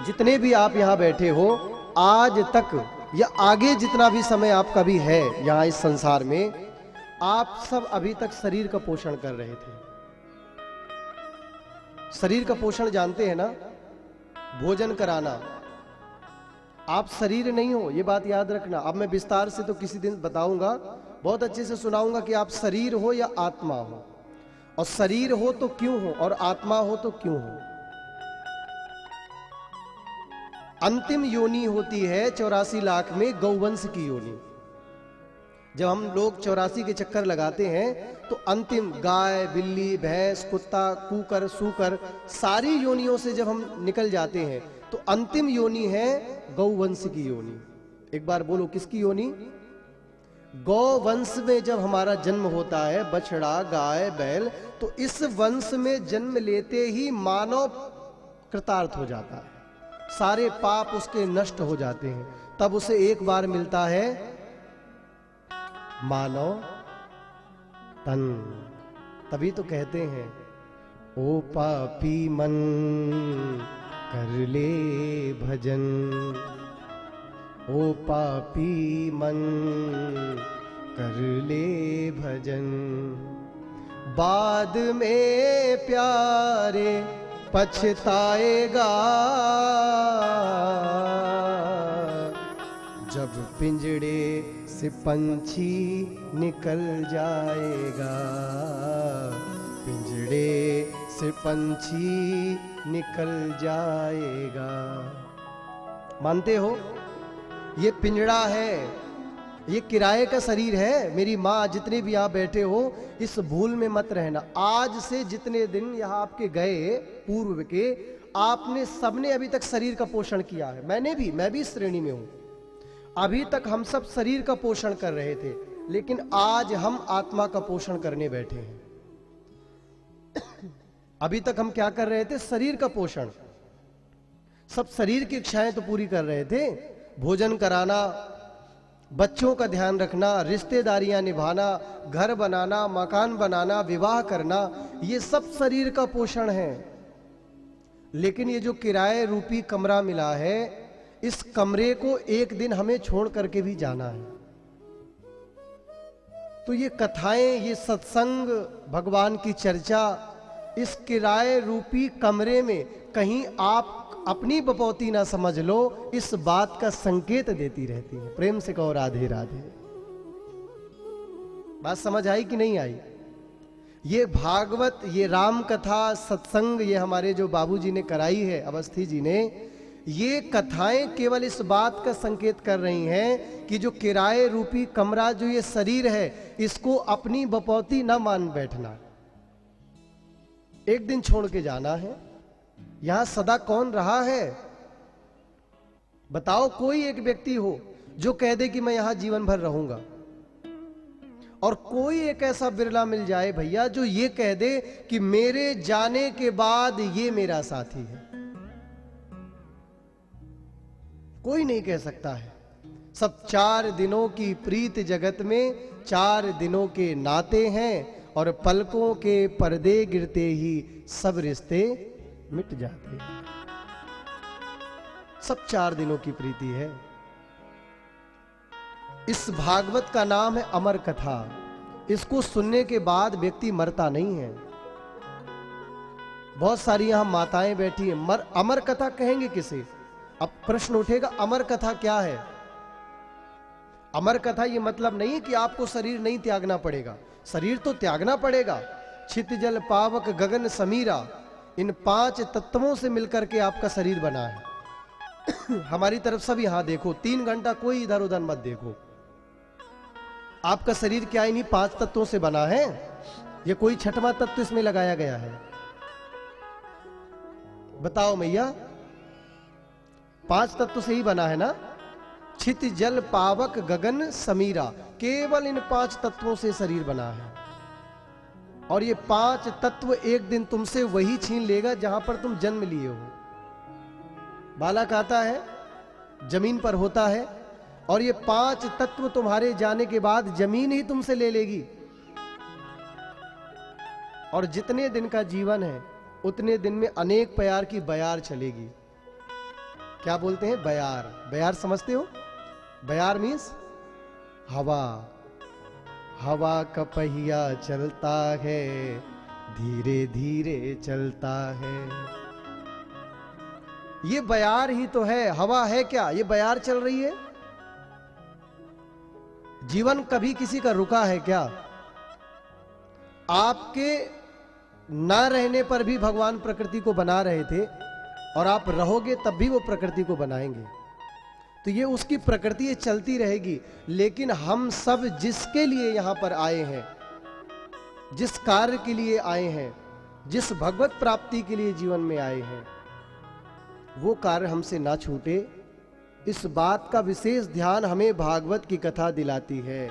जितने भी आप यहाँ बैठे हो, आज तक या आगे जितना भी समय आपका भी है यहाँ इस संसार में, आप सब अभी तक शरीर का पोषण कर रहे थे। शरीर का पोषण जानते हैं ना, भोजन कराना। आप शरीर नहीं हो, ये बात याद रखना। अब मैं विस्तार से तो किसी दिन बताऊंगा, बहुत अच्छे से सुनाऊंगा कि आप शरीर हो या आत्मा हो, और शरीर हो तो क्यों हो और आत्मा हो तो क्यों हो। अंतिम योनि होती है 84 लाख में गौवंश की योनि। जब हम लोग 84 के चक्कर लगाते हैं तो अंतिम गाय, बिल्ली, भैंस, कुत्ता, कूकर, सूकर, सारी योनियों से जब हम निकल जाते हैं तो अंतिम योनि है गौवंश की योनि। एक बार बोलो, किसकी योनि? गौवंश में जब हमारा जन्म होता है, बछड़ा, गाय, बैल, तो इस वंश में जन्म लेते ही मानव कृतार्थ हो जाता है, सारे पाप उसके नष्ट हो जाते हैं। तब उसे एक बार मिलता है मानव तन। तभी तो कहते हैं, ओ पापी मन कर ले भजन, ओ पापी मन कर ले भजन, बाद में प्यारे पछताएगा, जब पिंजड़े से पंछी निकल जाएगा, पिंजड़े से पंछी निकल जाएगा। मानते हो? ये पिंजड़ा है, ये किराए का शरीर है। मेरी माँ, जितने भी यहाँ बैठे हो, इस भूल में मत रहना। आज से जितने दिन यहाँ आपके गए पूर्व के, आपने सबने अभी तक शरीर का पोषण किया है। मैं भी इस श्रेणी में हूं। अभी तक हम सब शरीर का पोषण कर रहे थे, लेकिन आज हम आत्मा का पोषण करने बैठे हैं। अभी तक हम क्या कर रहे थे? शरीर का पोषण। सब शरीर की इच्छाएं तो पूरी कर रहे थे, भोजन कराना, बच्चों का ध्यान रखना, रिश्तेदारियां निभाना, घर बनाना, मकान बनाना, विवाह करना, ये सब शरीर का पोषण है। लेकिन ये जो किराए रूपी कमरा मिला है, इस कमरे को एक दिन हमें छोड़ करके भी जाना है। तो ये कथाएं, ये सत्संग, भगवान की चर्चा, इस किराए रूपी कमरे में कहीं आप अपनी बपौती ना समझ लो, इस बात का संकेत देती रहती है। प्रेम से कहो राधे राधे। बात समझ आई कि नहीं आई? ये भागवत, ये राम कथा, सत्संग, ये हमारे जो बाबूजी ने कराई है, अवस्थी जी ने, ये कथाएं केवल इस बात का संकेत कर रही हैं कि जो किराए रूपी कमरा, जो ये शरीर है, इसको अपनी बपौती ना मान बैठना। एक दिन छोड़ के जाना है। यहां सदा कौन रहा है? बताओ, कोई एक व्यक्ति हो जो कह दे कि मैं यहां जीवन भर रहूंगा, और कोई एक ऐसा बिरला मिल जाए भैया जो ये कह दे कि मेरे जाने के बाद ये मेरा साथी है। कोई नहीं कह सकता है। सब 4 दिनों की प्रीत जगत में 4 दिनों के नाते हैं, और पलकों के पर्दे गिरते ही सब रिश्ते मिट जाते हैं। सब 4 दिनों की प्रीति है। इस भागवत का नाम है अमर कथा। इसको सुनने के बाद व्यक्ति मरता नहीं है। बहुत सारी यहां माताएं बैठी हैं, अमर कथा कहेंगे किसे? अब प्रश्न उठेगा, अमर कथा क्या है? अमर कथा ये मतलब नहीं कि आपको शरीर नहीं त्यागना पड़ेगा। शरीर तो त्यागना पड़ेगा। छित जल पावक गगन समीरा, इन 5 तत्वों से मिलकर के आपका शरीर बना है। हमारी तरफ सब यहां देखो, 3 घंटा कोई इधर उधर मत देखो। आपका शरीर क्या इन्हीं 5 तत्वों से बना है? ये कोई छठवां तत्व इसमें लगाया गया है? बताओ मैया, 5 तत्व से ही बना है ना? छित जल पावक गगन समीरा, केवल इन 5 तत्वों से शरीर बना है। और ये 5 तत्व एक दिन तुमसे वही छीन लेगा जहां पर तुम जन्म लिए हो। बालक आता है, जमीन पर होता है, और ये 5 तत्व तुम्हारे जाने के बाद जमीन ही तुमसे ले लेगी। और जितने दिन का जीवन है, उतने दिन में अनेक प्यार की बयार चलेगी। क्या बोलते हैं? बयार। बयार समझते हो? बयार मीन्स हवा। हवा का पहिया चलता है, धीरे धीरे चलता है। ये बयार ही तो है। हवा है क्या? ये बयार चल रही है। जीवन कभी किसी का रुका है क्या? आपके ना रहने पर भी भगवान प्रकृति को बना रहे थे, और आप रहोगे तब भी वो प्रकृति को बनाएंगे। तो ये उसकी प्रकृति, ये चलती रहेगी। लेकिन हम सब जिसके लिए यहां पर आए हैं, जिस कार्य के लिए आए हैं, जिस भगवत प्राप्ति के लिए जीवन में आए हैं, वो कार्य हमसे ना छूटे, इस बात का विशेष ध्यान हमें भागवत की कथा दिलाती है।